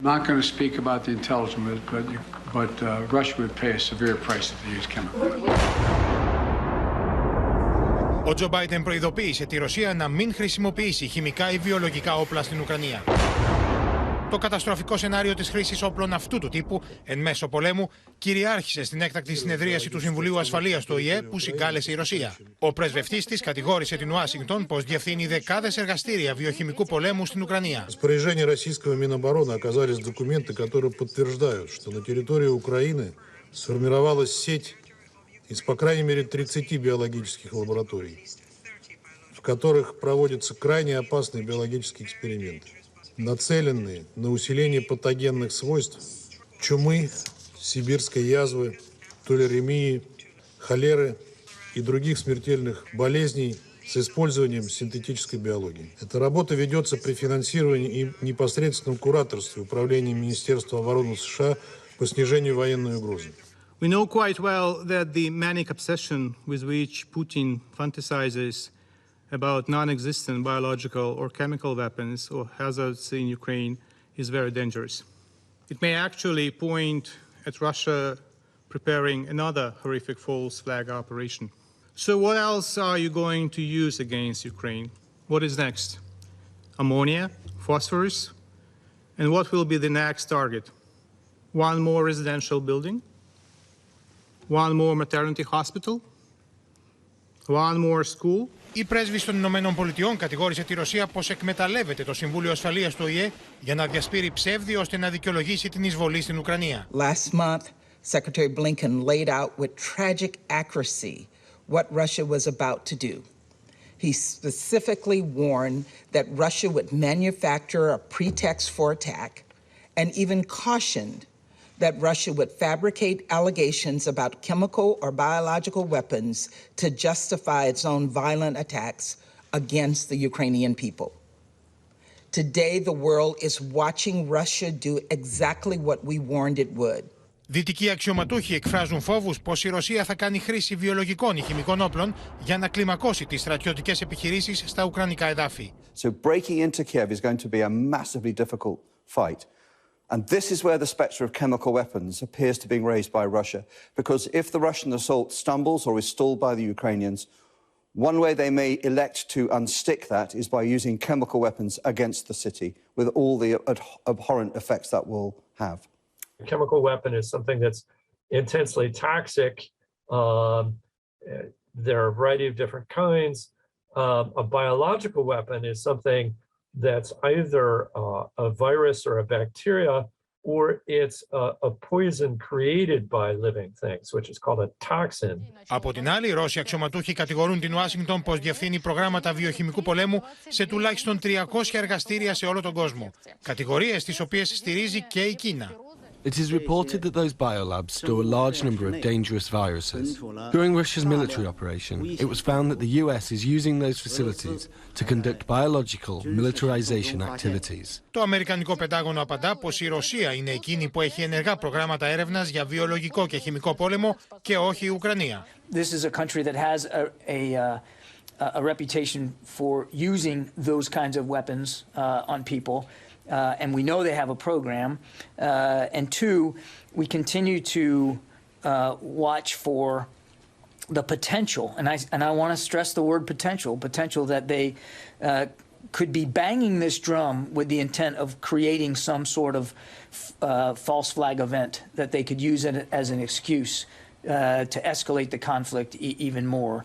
I'm not going to speak about the intelligence, but Russia would pay a severe price if they use chemicals. Ο Τζο Μπάιντεν προειδοποίησε τη Ρωσία να μην χρησιμοποιήσει χημικά ή βιολογικά όπλα στην Ουκρανία. Το καταστροφικό σενάριο της χρήσης όπλων αυτού του τύπου εν μέσω πολέμου κυριάρχησε στην έκτακτη συνεδρίαση του Συμβουλίου Ασφαλείας του ΟΗΕ που συγκάλεσε η Ρωσία. Ο πρεσβευτής της κατηγόρησε την Ουάσιγκτον πως διευθύνει δεκάδες εργαστήρια βιοχημικού πολέμου στην Ουκρανία. В распоряжении российского Минобороны оказались документы, которые подтверждают, что на территории Украины сформировалась сеть из, по крайней мере, 30 биологических лабораторий, в которых проводятся крайне опасные биологические эксперименты, нацеленные на усиление патогенных свойств чумы, сибирской язвы, толеремии, холеры и других смертельных болезней с использованием синтетической биологии. Эта работа ведется при финансировании и непосредственном кураторстве Управления Министерства обороны США по снижению военной угрозы. We know quite well that the manic obsession with which Putin fantasizes about non-existent biological or chemical weapons or hazards in Ukraine is very dangerous. It may actually point at Russia preparing another horrific false flag operation. So what else are you going to use against Ukraine? What is next? Ammonia? Phosphorus? And what will be the next target? One more residential building? One more maternity hospital? One more school? Η πρέσβης των Ηνωμένων Πολιτειών κατηγόρησε τη Ρωσία πως εκμεταλλεύεται το Συμβούλιο Ασφαλείας του ΟΗΕ για να διασπείρει ψεύδι ώστε να δικαιολογήσει την εισβολή στην Ουκρανία. Last month, Secretary Blinken laid out with tragic accuracy what Russia was about to do. He specifically warned that Russia would manufacture a pretext for attack and even cautioned that Russia would fabricate allegations about chemical or biological weapons to justify its own violent attacks against the Ukrainian people. Today, the world is watching Russia do exactly what we warned it would. Δυτικοί αξιωματούχοι εκφράζουν φόβους πως η Ρωσία θα κάνει χρήση βιολογικών ή χημικών όπλων για να κλιμακώσει τις στρατιωτικές επιχειρήσεις στα ουκρανικά εδάφη. So breaking into Kiev is going to be a massively difficult fight. And this is where the spectre of chemical weapons appears to be raised by Russia, because if the Russian assault stumbles or is stalled by the Ukrainians, one way they may elect to unstick that is by using chemical weapons against the city, with all the abhorrent effects that will have. A chemical weapon is something that's intensely toxic. There are a variety of different kinds. A biological weapon is something that's either a virus or a bacteria, or it's a poison created by living things, which is called a toxin. Από την άλλη, οι Ρώσοι αξιωματούχοι κατηγορούν την Ουάσιγκτον πως διευθύνει προγράμματα βιοχημικού πολέμου σε τουλάχιστον 300 εργαστήρια σε όλο τον κόσμο. Κατηγορίες τις οποίες στηρίζει και η Κίνα. It is reported that those biolabs store a large number of dangerous viruses. During Russia's military operation, it was found that the US is using those facilities to conduct biological militarization activities. Το Αμερικανικό Πεντάγωνο απαντά πως η Ρωσία είναι εκείνη που έχει ενεργά προγράμματα έρευνας για βιολογικό και χημικό πόλεμο και όχι η Ουκρανία. This is a country that has a reputation for using those kinds of weapons on people. And we know they have a program. And two, we continue to watch for the potential, and I want to stress the word potential that they could be banging this drum with the intent of creating some sort of false flag event that they could use it as an excuse to escalate the conflict even more.